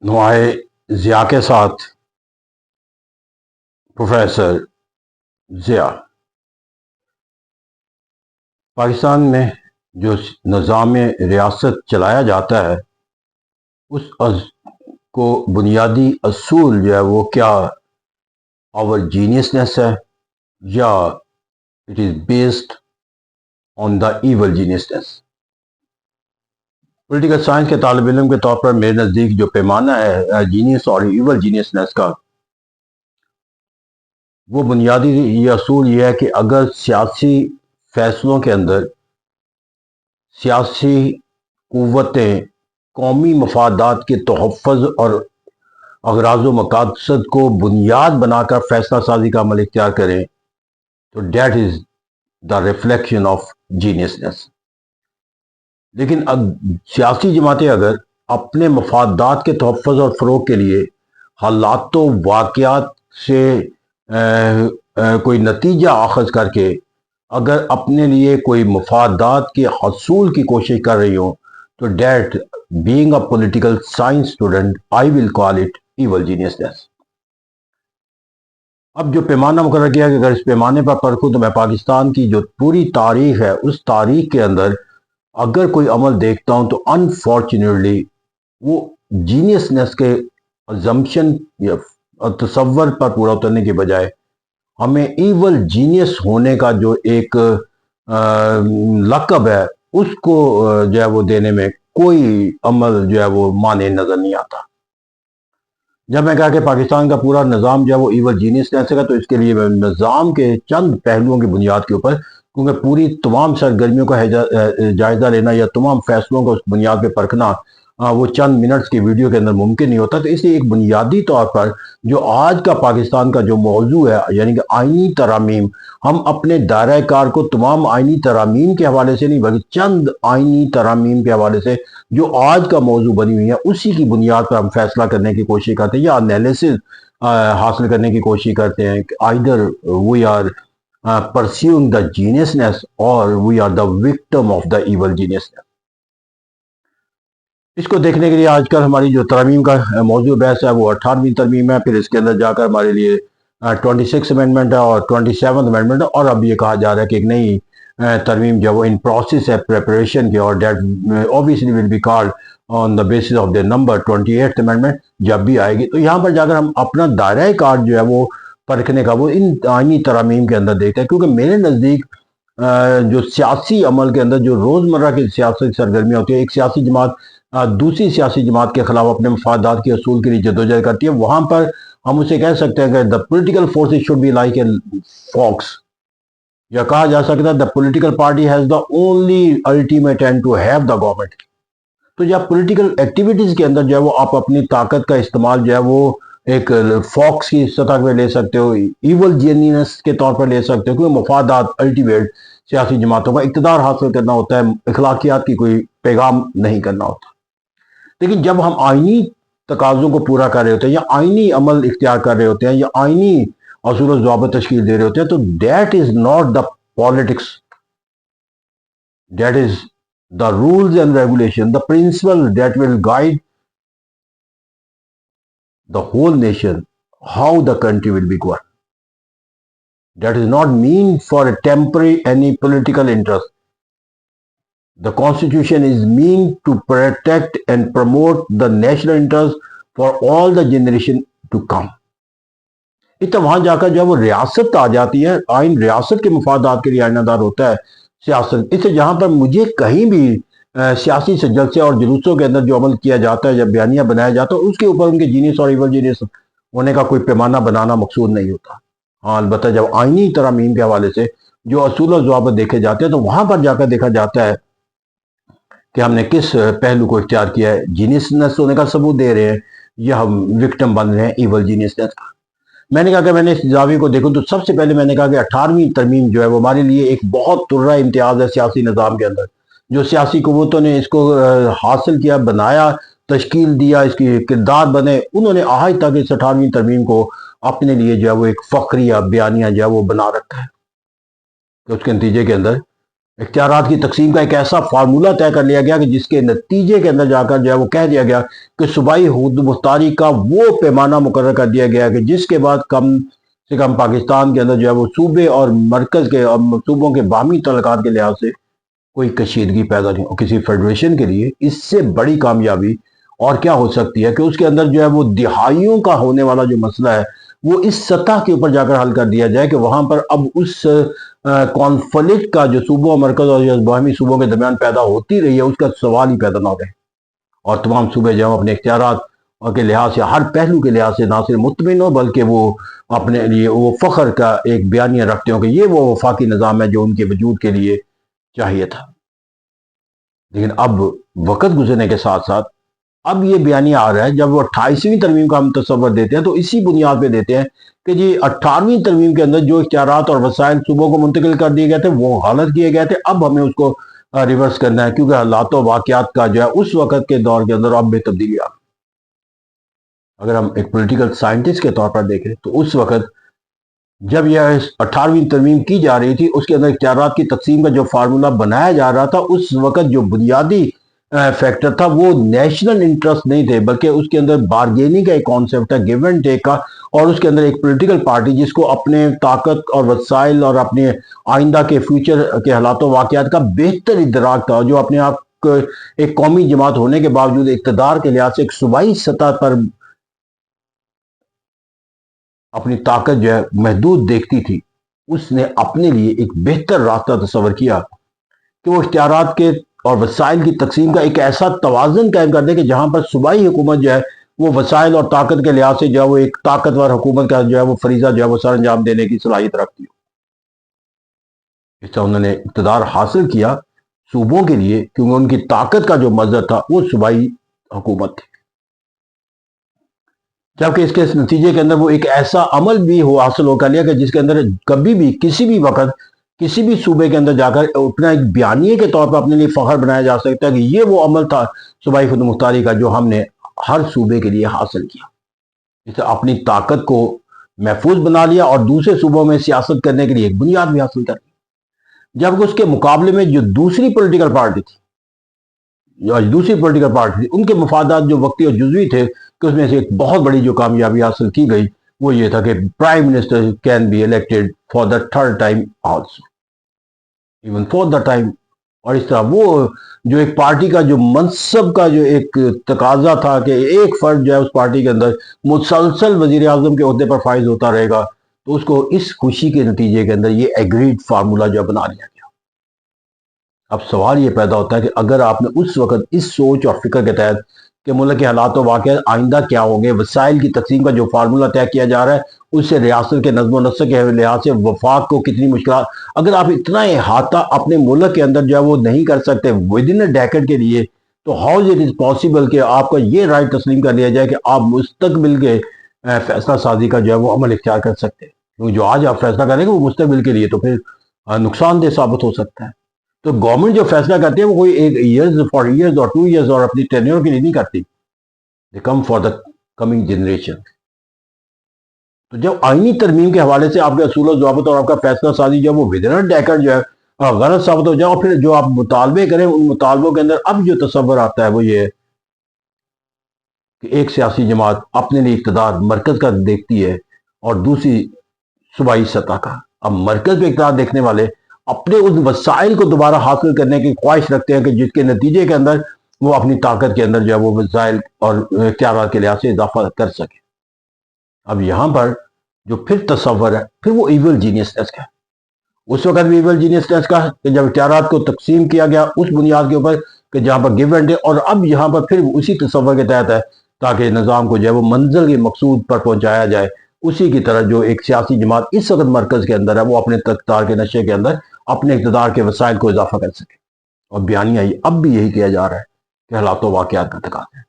نوائے ضیاء کے ساتھ پروفیسر ضیاء پاکستان میں جو نظام ریاست چلایا جاتا ہے اس کو بنیادی اصول جو ہے وہ کیا آور جینیسنس ہے یا it is based on the evil genesis. Political science کے طالب علم کے طور پر میرے نزدیک جو پیمانہ ہے جینیس اور ایول جینیسنس کا، وہ بنیادی یہ اصول یہ ہے کہ اگر سیاسی فیصلوں کے اندر سیاسی قوتیں قومی مفادات کے تحفظ اور اغراض و مقاصد کو بنیاد بنا کر فیصلہ سازی کا عمل اختیار کریں تو that is the reflection of genesis. لیکن سیاسی جماعتیں اگر اپنے مفادات کے تحفظ اور فروغ کے لیے حالات و واقعات سے کوئی نتیجہ اخذ کر کے اگر اپنے لیے کوئی مفادات کے حصول کی کوشش کر رہی ہوں تو that being a political science student I will call it evil genesis. اب جو پیمانہ مقرر کیا کہ اگر اس پیمانے پر پرکھوں تو میں پاکستان کی جو پوری تاریخ ہے اس تاریخ کے اندر اگر کوئی عمل دیکھتا ہوں تو انفارچونیٹلی وہ جینیسنس کے ازمپشن یا تصور پر پورا اترنے کے بجائے ہمیں ایول جینیس ہونے کا جو ایک لقب ہے اس کو جو ہے وہ دینے میں کوئی عمل جو ہے وہ معنی نظر نہیں آتا. جب میں کہا کہ پاکستان کا پورا نظام جو ہے وہ ایول جینیسنس ہے تو اس کے لیے میں نظام کے چند پہلوؤں کی بنیاد کے اوپر، کیونکہ پوری تمام سرگرمیوں کا جائزہ لینا یا تمام فیصلوں کو اس بنیاد پہ پرکھنا وہ چند منٹس کی ویڈیو کے اندر ممکن نہیں ہوتا. تو اس لیے ایک بنیادی طور پر جو آج کا پاکستان کا جو موضوع ہے یعنی کہ آئینی ترامیم، ہم اپنے دائرہ کار کو تمام آئینی ترامیم کے حوالے سے نہیں بلکہ چند آئینی ترامیم کے حوالے سے جو آج کا موضوع بنی ہوئی ہے اسی کی بنیاد پر ہم فیصلہ کرنے کی کوشش کرتے ہیں یا انالیسس حاصل کرنے کی کوشش کرتے ہیں کہ either we are pursuing the geniusness or we are the victim of the evil geniusness. اس کو دیکھنے کے لیے آج کل ہماری جو ترمیم کا موضوع بحث ہے وہ 18ویں ترمیم ہے، پھر اس کے اندر جا کر ہمارے لیے 26 امینڈمنٹ ہے اور 27 امینڈمنٹ ہے، اور اب یہ کہا جا رہا ہے کہ ایک نئی ترمیم جو وہ ان پروسیس ہے پریپریشن کی، اور that obviously will be called on the basis of the number 28th amendment جب بھی آئے گی. تو یہاں پر جا کر ہم اپنا دائرہ کار جو ہے وہ پرکھنے کا وہ ان آئینی ترامیم کے اندر دیکھتے ہیں، کیونکہ میرے نزدیک جو سیاسی عمل کے اندر جو روزمرہ کی سیاسی سرگرمیاں ہوتی ہیں، ایک سیاسی جماعت دوسری سیاسی جماعت کے خلاف اپنے مفادات کے اصول کے لیے جدوجہد کرتی ہے، وہاں پر ہم اسے کہہ سکتے ہیں کہ the political forces should be like a fox، یا کہا جا سکتا ہے the political party has the only ultimate end to have the government. تو جب پولیٹیکل ایکٹیویٹیز کے اندر جو ہے وہ آپ اپنی طاقت کا استعمال جو ہے وہ ایک فاکس کی سطح پہ لے سکتے ہو، ایول جینیس کے طور پر لے سکتے ہو، کیونکہ مفادات الٹیمیٹ سیاسی جماعتوں کا اقتدار حاصل کرنا ہوتا ہے، اخلاقیات کی کوئی پیغام نہیں کرنا ہوتا. لیکن جب ہم آئینی تقاضوں کو پورا کر رہے ہوتے ہیں یا آئینی عمل اختیار کر رہے ہوتے ہیں یا آئینی اصول و ضوابط تشکیل دے رہے ہوتے ہیں تو that is not the politics, that is the rules and regulation, the principle that will guide the whole nation, how the country will be governed. That is not mean for a temporary any political interest. The constitution is mean to protect and promote the national interest for all the generation to come. اس طرح وہاں جا کر جب وہ ریاست آ جاتی ہے، آئین ریاست کے مفادات کے لیے آئینہ دار ہوتا ہے سیاست. اس سے جہاں پر مجھے کہیں بھی سیاسی جلسے اور جلوسوں کے اندر جو عمل کیا جاتا ہے، جب بیانیہ بنایا جاتا ہے، اس کے اوپر ان کے جینیس اور ایول جینیس ہونے کا کوئی پیمانہ بنانا مقصود نہیں ہوتا. ہاں البتہ جب آئینی ترامیم کے حوالے سے جو اصول و ضوابط دیکھے جاتے ہیں تو وہاں پر جا کر دیکھا جاتا ہے کہ ہم نے کس پہلو کو اختیار کیا ہے، جینیسنس ہونے کا ثبوت دے رہے ہیں یا ہم وکٹم بن رہے ہیں ایول جینیسنس کا. میں نے کہا کہ میں نے اس زاویے کو دیکھوں تو سب سے پہلے میں نے کہا کہ 18ویں ترمیم جو ہے وہ ہمارے لیے ایک بہت ترہ امتیاز ہے سیاسی نظام کے اندر. جو سیاسی قوتوں نے اس کو حاصل کیا، بنایا، تشکیل دیا، اس کی کردار بنے، انہوں نے آج تک اس 18ویں ترمیم کو اپنے لیے جو ہے وہ ایک فخریہ بیانیہ جو ہے وہ بنا رکھا ہے. تو اس کے نتیجے کے اندر اختیارات کی تقسیم کا ایک ایسا فارمولہ طے کر لیا گیا کہ جس کے نتیجے کے اندر جا کر جو ہے وہ کہہ دیا گیا کہ صوبائی حدود مختاری کا وہ پیمانہ مقرر کر دیا گیا کہ جس کے بعد کم سے کم پاکستان کے اندر جو ہے وہ صوبے اور مرکز کے اور صوبوں کے باہمی تعلقات کے لحاظ سے کوئی کشیدگی پیدا نہیں ہو. کسی فیڈریشن کے لیے اس سے بڑی کامیابی اور کیا ہو سکتی ہے کہ اس کے اندر جو ہے وہ دہائیوں کا ہونے والا جو مسئلہ ہے وہ اس سطح کے اوپر جا کر حل کر دیا جائے کہ وہاں پر اب اس کانفلکٹ کا جو صوبوں مرکز اور باہمی صوبوں کے درمیان پیدا ہوتی رہی ہے اس کا سوال ہی پیدا نہ رہے، اور تمام صوبے جو اپنے اختیارات کے لحاظ سے ہر پہلو کے لحاظ سے نہ صرف مطمئن ہو بلکہ وہ اپنے لیے وہ فخر کا ایک بیانیہ رکھتے ہوں کہ یہ وہ وفاقی نظام ہے جو ان کے وجود کے لیے چاہیے تھا. لیکن اب وقت گزرنے کے ساتھ ساتھ اب یہ بیانیہ آ رہا ہے، جب وہ 28ویں ترمیم کا ہم تصور دیتے ہیں تو اسی بنیاد پہ دیتے ہیں کہ جی 18ویں ترمیم کے اندر جو اختیارات اور وسائل صوبوں کو منتقل کر دیے گئے تھے وہ غلط کیے گئے تھے، اب ہمیں اس کو ریورس کرنا ہے کیونکہ حالات و واقعات کا جو ہے اس وقت کے دور کے اندر اب بھی تبدیلی آ گئی. اگر ہم ایک پولیٹیکل سائنٹسٹ کے طور پر دیکھیں تو اس وقت جب یہ 18ویں ترمیم کی جا رہی تھی اس کے اندر اختیارات کی تقسیم کا جو فارمولہ بنایا جا رہا تھا اس وقت جو بنیادی فیکٹر تھا وہ نیشنل انٹرسٹ نہیں تھے بلکہ اس کے اندر بارگیننگ کا ایک کانسیپٹ ہے، گیو اینڈ ٹیک کا، اور اس کے اندر ایک پولیٹیکل پارٹی جس کو اپنے طاقت اور وسائل اور اپنے آئندہ کے فیوچر کے حالات و واقعات کا بہتر ادراک تھا، جو اپنے آپ کو ایک قومی جماعت ہونے کے باوجود اقتدار کے لحاظ سے ایک صوبائی سطح پر اپنی طاقت جو ہے محدود دیکھتی تھی، اس نے اپنے لیے ایک بہتر راستہ تصور کیا کہ وہ اختیارات کے اور وسائل کی تقسیم کا ایک ایسا توازن قائم کر دے کہ جہاں پر صوبائی حکومت جو ہے وہ وسائل اور طاقت کے لحاظ سے جو ہے وہ ایک طاقتور حکومت کا جو ہے وہ فریضہ جو ہے وہ سر انجام دینے کی صلاحیت رکھتی ہو. اس طرح انہوں نے اقتدار حاصل کیا صوبوں کے لیے کیونکہ ان کی طاقت کا جو مظہر تھا وہ صوبائی حکومت تھی، جبکہ اس کے نتیجے کے اندر وہ ایک ایسا عمل بھی حاصل ہو کر لیا کہ جس کے اندر کبھی بھی کسی بھی وقت کسی بھی صوبے کے اندر جا کر اپنا ایک بیانیے کے طور پر اپنے لیے فخر بنایا جا سکتا ہے کہ یہ وہ عمل تھا صوبائی خود مختاری کا جو ہم نے ہر صوبے کے لیے حاصل کیا. اسے اپنی طاقت کو محفوظ بنا لیا اور دوسرے صوبوں میں سیاست کرنے کے لیے ایک بنیاد بھی حاصل کر لی، جبکہ اس کے مقابلے میں جو دوسری پولیٹیکل پارٹی تھی ان کے مفادات جو وقتی اور جزوی تھے کہ اس میں سے ایک بہت بڑی جو کامیابی حاصل کی گئی وہ یہ تھا کہ prime minister can be elected for the third time also, even for the time. اور اس طرح وہ جو ایک پارٹی کا جو منصب کا جو ایک تقاضا تھا کہ ایک فرد جو ہے اس پارٹی کے اندر مسلسل وزیر اعظم کے عہدے پر فائز ہوتا رہے گا، تو اس کو اس خوشی کے نتیجے کے اندر یہ ایگریڈ فارمولہ جو بنا لیا گیا. اب سوال یہ پیدا ہوتا ہے کہ اگر آپ نے اس وقت اس سوچ اور فکر کے تحت کہ ملک کے حالات و واقعات آئندہ کیا ہوں گے، وسائل کی تقسیم کا جو فارمولہ طے کیا جا رہا ہے اس سے ریاست کے نظم و نسق کے لحاظ سے وفاق کو کتنی مشکلات، اگر آپ اتنا احاطہ اپنے ملک کے اندر جو ہے وہ نہیں کر سکتے ود ان اے ڈیکیڈ کے لیے، تو ہاؤ اٹ از پاسبل کہ آپ کا یہ رائٹ تسلیم کر لیا جائے کہ آپ مستقبل کے فیصلہ سازی کا جو ہے وہ عمل اختیار کر سکتے ہیں، کیونکہ جو آج آپ فیصلہ کریں گے وہ مستقبل کے لیے تو پھر نقصان دہ ثابت ہو سکتا ہے. تو گورنمنٹ جو فیصلہ کرتی ہے وہ کوئی ایک ایئرز فار ایئرز اور 2 ایئرز اور اپنی ٹینیور کے لیے نہیں کرتی، they come for the coming generation. تو جب آئینی ترمیم کے حوالے سے آپ کے اصول و ضوابط اور آپ کا فیصلہ سازی جو ہے وہ ودن اے ڈیکیڈ جو ہے غلط ثابت ہو جائے، اور پھر جو آپ مطالبے کریں ان مطالبوں کے اندر اب جو تصور آتا ہے وہ یہ ہے کہ ایک سیاسی جماعت اپنے لیے اقتدار مرکز کا دیکھتی ہے اور دوسری صوبائی سطح کا. اب مرکز پہ اقتدار دیکھنے والے اپنے ان وسائل کو دوبارہ حاصل کرنے کی خواہش رکھتے ہیں کہ جس کے نتیجے کے اندر وہ اپنی طاقت کے اندر جو ہے وہ وسائل اور اختیارات کے لحاظ سے اضافہ کر سکے. اب یہاں پر جو پھر تصور ہے پھر وہ ایول جینیسنس کا ہے. اس وقت بھی ایول جینیسنس کا کہ جب اختیارات کو تقسیم کیا گیا اس بنیاد کے اوپر کہ جہاں پر گیو اینڈ ٹیک، اور اب یہاں پر پھر اسی تصور کے تحت ہے تاکہ نظام کو جو ہے وہ منزل کے مقصود پر پہنچایا جائے. اسی کی طرح جو ایک سیاسی جماعت اس وقت مرکز کے اندر ہے وہ اپنے اقتدار کے نشے کے اندر اپنے اقتدار کے وسائل کو اضافہ کر سکے. اور بیانیہ اب بھی یہی کیا جا رہا ہے کہ حالات و واقعات کا تقاضا ہے.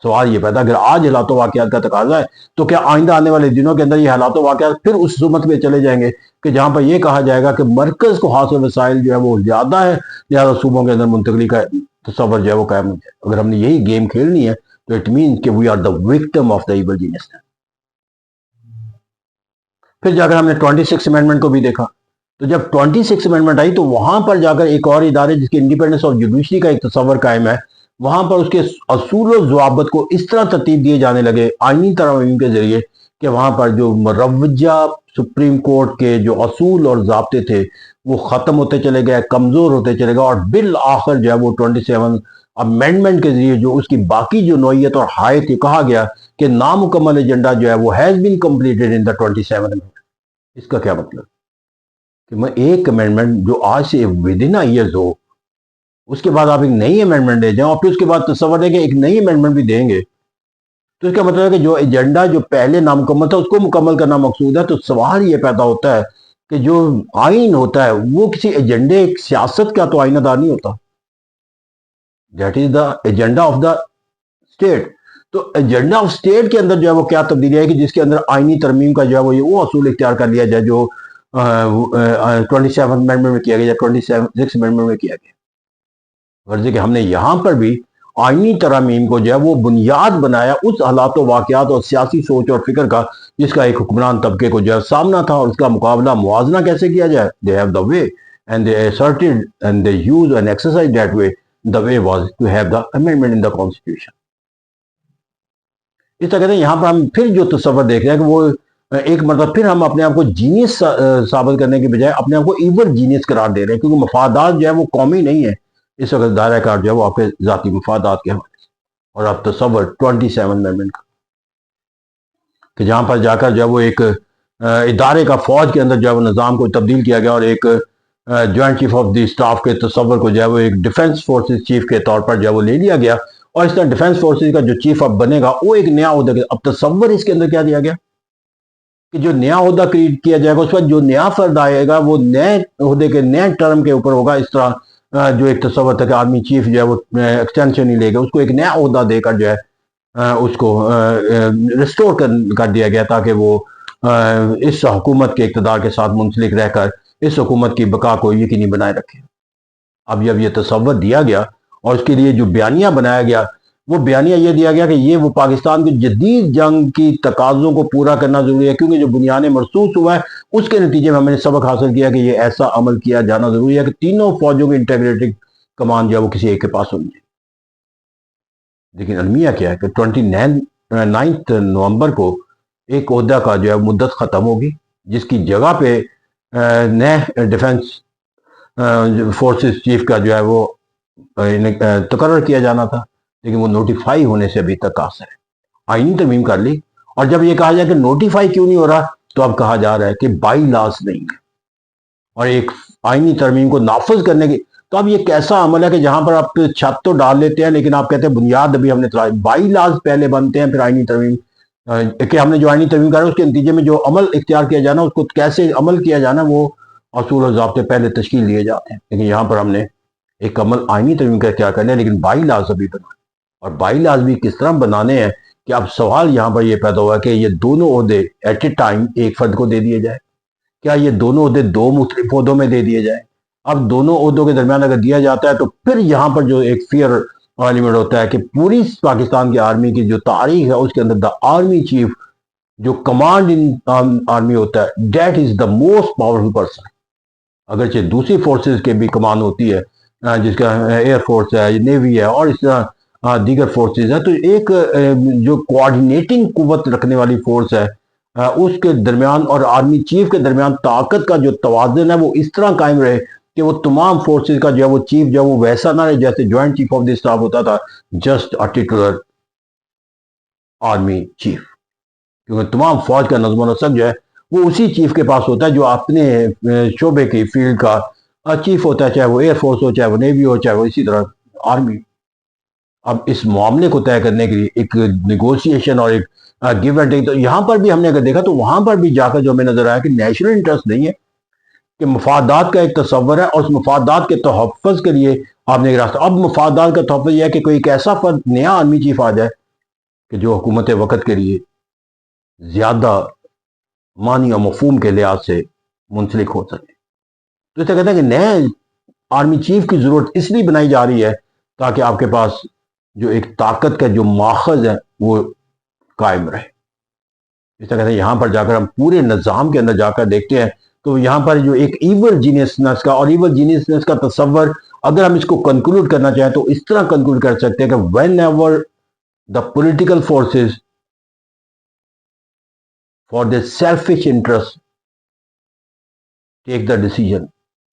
سوال یہ پیدا اگر آج حالات و واقعات کا تقاضا ہے تو کیا آئندہ آنے والے دنوں کے اندر یہ حالات و واقعات پھر اس سمت میں چلے جائیں گے کہ جہاں پر یہ کہا جائے گا کہ مرکز کو حاصل وسائل جو ہے وہ زیادہ ہے لہٰذا صوبوں کے اندر منتقلی کا تصور جو ہے وہ قائم ہو جائے. اگر ہم نے یہی گیم کھیلنی ہے تو اٹ مین کہ we are the victim of the evil genius. پھر جا کر ہم نے 26 امینڈمنٹ کو بھی دیکھا تو جب 26 امینڈمنٹ آئی تو وہاں پر جا کر ایک اور ادارے جس کے انڈیپینڈنس آف جوڈیشری کا ایک تصور قائم ہے، وہاں پر اس کے اصول و ضوابط کو اس طرح ترتیب دیے جانے لگے آئینی ترامیم کے ذریعے کہ وہاں پر جو مروجہ سپریم کورٹ کے جو اصول اور ضابطے تھے وہ ختم ہوتے چلے گئے، کمزور ہوتے چلے گئے، اور بالآخر جو ہے وہ 27 امینڈمنٹ کے ذریعے جو اس کی باقی جو نوعیت اور حیت یہ کہا گیا کہ نامکمل ایجنڈا جو ہے وہ has been completed in the 27 amendment. اس کا کیا مطلب کہ میں ایک امینڈمنٹ جو آج سے ودن ایئرز ہو، اس کے بعد آپ ایک نئی امینڈمنٹ دے جائیں اور پھر اس کے بعد تصور ہے کہ ایک نئی امینڈمنٹ بھی دیں گے، تو اس کا مطلب ہے کہ جو ایجنڈا جو پہلے نامکمل تھا اس کو مکمل کرنا مقصود ہے۔ تو سوال یہ پیدا ہوتا ہے کہ جو آئین ہوتا ہے وہ کسی ایجنڈے، ایک سیاست کا تو آئینہ دار نہیں ہوتا، that is the agenda of the state. تو ایجنڈا آف اسٹیٹ کے اندر جو ہے وہ کیا تبدیلی ہے کہ جس کے اندر آئینی ترمیم کا جو ہے وہ اصول اختیار کر لیا جائے جو 27 امینڈمنٹ میں کیا گیا یا 26 امینڈمنٹ میں کیا گیا۔ غرض کہ ہم نے یہاں پر بھی آئینی ترامیم کو جو ہے وہ بنیاد بنایا اس حالات و واقعات اور سیاسی سوچ اور فکر کا جس کا ایک حکمران طبقے کو جو ہے سامنا تھا، اور اس کا مقابلہ موازنہ کیسے کیا جائے۔ They have the way and they asserted and they used and exercised that way. The way was to have the amendment in the constitution. اس طرح کہتے ہیں یہاں پر ہم پھر جو تصور دیکھ رہے ہیں کہ وہ ایک مرتبہ پھر ہم اپنے آپ کو جینیس ثابت کرنے کے بجائے اپنے آپ کو ایور جینیس قرار دے رہے ہیں، کیونکہ مفادات جو ہے وہ قومی نہیں ہے، اس وقت دائرہ کار جو ہے وہ آپ کے ذاتی مفادات کے حوالے سے۔ اور آپ تصور 27 امینڈمنٹ کا کہ جہاں پر جا کر جو ہے وہ ایک ادارے کا فوج کے اندر جو ہے وہ نظام کو تبدیل کیا گیا اور ایک joint chief of the staff کے تصور کو جو ہے وہ ایک ڈیفنس فورسز چیف کے طور پر جو ہے وہ لے لیا گیا، اور اس طرح ڈیفنس فورسز کا جو چیف اب بنے گا وہ ایک نیا عہدہ۔ اب تصور اس کے اندر کیا دیا گیا کہ جو نیا عہدہ کریٹ کیا جائے گا اس وقت جو نیا فرد آئے گا وہ نئے عہدے کے نئے ٹرم کے اوپر ہوگا۔ اس طرح جو ایک تصور تھا کہ آرمی چیف جو ہے وہ ایکسٹینشن ہی لے گا، اس کو ایک نیا عہدہ دے کر جو ہے اس کو ریسٹور کر دیا گیا تاکہ وہ اس حکومت کے اقتدار کے ساتھ منسلک رہ کر اس حکومت کی بقا کو یقینی بنائے رکھے۔ اب جب یہ تصور دیا گیا اور اس کے لیے جو بیانیہ بنایا گیا وہ بیانیہ یہ دیا گیا کہ یہ وہ پاکستان کی جدید جنگ کی تقاضوں کو پورا کرنا ضروری ہے، کیونکہ جو بنیادیں مرصوص ہوا ہے اس کے نتیجے میں ہم نے سبق حاصل کیا کہ یہ ایسا عمل کیا جانا ضروری ہے کہ تینوں فوجوں کی انٹیگریٹڈ کمان جو ہے وہ کسی ایک کے پاس ہونی چاہیے۔ لیکن المیہ کیا ہے کہ 29 نومبر کو ایک عہدہ کا جو ہے مدت ختم ہوگی جس کی جگہ پہ نئے ڈیفنس فورسز چیف کا جو ہے وہ تقرر کیا جانا تھا، لیکن وہ نوٹیفائی ہونے سے ابھی تک قاصر ہے۔ آئینی ترمیم کر لی، اور جب یہ کہا جائے کہ نوٹیفائی کیوں نہیں ہو رہا تو اب کہا جا رہا ہے کہ بائی لاز نہیں ہے، اور ایک آئینی ترمیم کو نافذ کرنے کی تو اب یہ کیسا عمل ہے کہ جہاں پر آپ چھت تو ڈال لیتے ہیں لیکن آپ کہتے ہیں بنیاد ابھی ہم نے بائی لاز پہلے بنتے ہیں پھر آئینی ترمیم، کہ ہم نے جو آئینی ترمیم کرا اس کے نتیجے میں جو عمل اختیار کیا جانا اس کو کیسے عمل کیا جانا وہ اصول و ضابطے پہلے تشکیل دیے جاتے ہیں۔ لیکن یہاں پر ہم نے ایک عمل آئینی ترمیم کا اختیار کرنا ہے لیکن بائی لاز ابھی بنا، اور بائی لاز بھی کس طرح بنانے ہیں کہ اب سوال یہاں پر یہ پیدا ہوا کہ یہ دونوں عہدے ایٹ اے ٹائم ایک فرد کو دے دیے جائے، کیا یہ دونوں عہدے دو مختلف عہدوں میں دے دیے جائیں؟ اب دونوں عہدوں کے درمیان اگر دیا جاتا ہے تو پھر یہاں پر جو ایک فیئر ایلیمنٹ ہوتا ہے کہ پوری پاکستان کی آرمی کی جو تاریخ ہے اس کے اندر دا آرمی چیف جو کمانڈ ان آرمی ہوتا ہے that is the most powerful person, اگرچہ دوسری فورسز کے بھی کمان ہوتی ہے جس کا ایئر فورس ہے، نیوی ہے اور اس طرح دیگر فورسز ہیں، تو ایک جو کوآرڈینیٹنگ قوت رکھنے والی فورس ہے اس کے درمیان اور آرمی چیف کے درمیان طاقت کا جو توازن ہے وہ اس طرح قائم رہے کہ وہ تمام فورسز کا جو ہے وہ چیف جو ہے وہ ویسا نہ رہے جیسے joint chief of the staff ہوتا تھا جسٹ اے ٹیٹولر آرمی چیف، کیونکہ تمام فوج کا نظم و نسق جو ہے وہ اسی چیف کے پاس ہوتا ہے جو اپنے شعبے کی فیلڈ کا چیف ہوتا ہے، چاہے وہ ایئر فورس ہو، چاہے وہ نیوی ہو، چاہے وہ اسی طرح آرمی۔ اب اس معاملے کو طے کرنے کے لیے ایک نیگوشیشن اور ایک گیو اینڈ ٹیک، تو یہاں پر بھی ہم نے اگر دیکھا تو وہاں پر بھی جا کر جو ہمیں نظر آیا کہ نیشنل انٹرسٹ نہیں ہے کہ مفادات کا ایک تصور ہے، اور اس مفادات کے تحفظ کے لیے آپ نے ایک راستہ، اب مفادات کا تحفظ یہ ہے کہ کوئی ایک ایسا فرد نیا آرمی چیف آ جائے کہ جو حکومت وقت کے لیے زیادہ معنی اور مفہوم کے لحاظ سے منسلک ہو سکے۔ تو اس سے کہتے ہیں کہ نئے آرمی چیف کی ضرورت اس لیے بنائی جا رہی ہے تاکہ آپ کے پاس جو ایک طاقت کا جو ماخذ ہے وہ قائم رہے۔ اس طرح کہتے ہیں یہاں پر جا کر ہم پورے نظام کے اندر جا کر دیکھتے ہیں تو یہاں پر جو ایک ایول جینیسنس کا اور ایول جینیسنس کا تصور اگر ہم اس کو کنکلوڈ کرنا چاہیں تو اس طرح کنکلوڈ کر سکتے ہیں کہ when ever the political forces for the selfish interest take the decision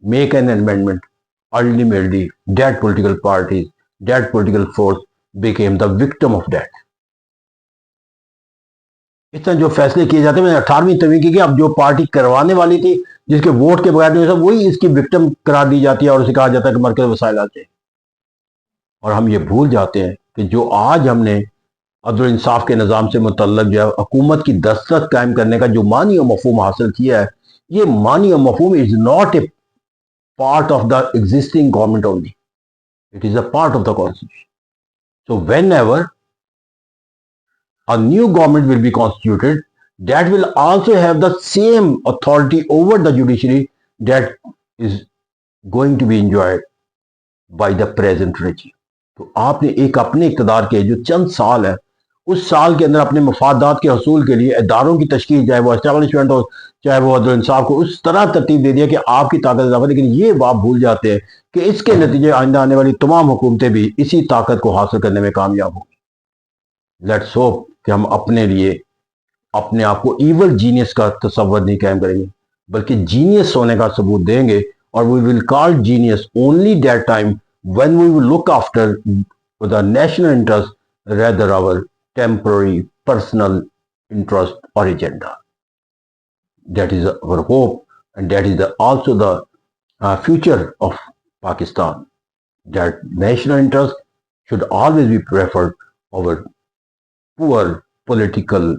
make an amendment ultimately that political parties, that political force became the victim of that. اس طرح جو فیصلے کیے جاتے ہیں 18ویں ترمیم کی کہ اب جو پارٹی کروانے والی تھی جس کے ووٹ کے بغیر نہیں وہی اس کی وکٹم قرار دی جاتی ہے اور اسے کہا جاتا ہے کہ مرکز وسائل آتے ہیں. اور ہم یہ بھول جاتے ہیں کہ جو آج ہم نے عدل و انصاف کے نظام سے متعلق جو ہے حکومت کی دستخط قائم کرنے کا جو معنی و مفہوم حاصل کیا ہے یہ معنی و مفہوم is not a part of the existing government only. It is a part of the constitution. So whenever a new government will be constituted, that will also have the same authority over the judiciary that is going to be enjoyed by the present regime. تو آپ نے ایک اپنے اقتدار کے جو چند سال ہے اس سال کے اندر اپنے مفادات کے حصول کے لیے اداروں کی تشکیل چاہے وہ اسٹیبلشمنٹ ہو چاہے وہ عدل و انصاف کو اس طرح ترتیب دے دیا کہ آپ کی طاقت اضافہ. لیکن یہ آپ بھول جاتے ہیں کہ اس کے نتیجے آئندہ آنے والی تمام حکومتیں بھی اسی طاقت کو حاصل کرنے میں کامیاب ہوں. لیٹس ہوپ کہ ہم اپنے لیے اپنے آپ کو ایول جینیس کا تصور نہیں قائم کریں گے بلکہ جینیس ہونے کا ثبوت دیں گے. اور we will call genius only that time when we will look after the national interest rather our temporary personal interest or agenda. That is our hope and that is also the future of Pakistan. That national interest should always be preferred over poor political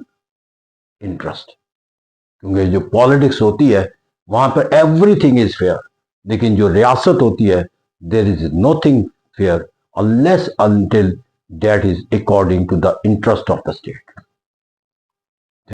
interest. کیونکہ جو politics ہوتی ہے وہاں پر every thing is fair لیکن جو ریاست ہوتی ہے there is nothing fair unless until that is according to the interest of the state.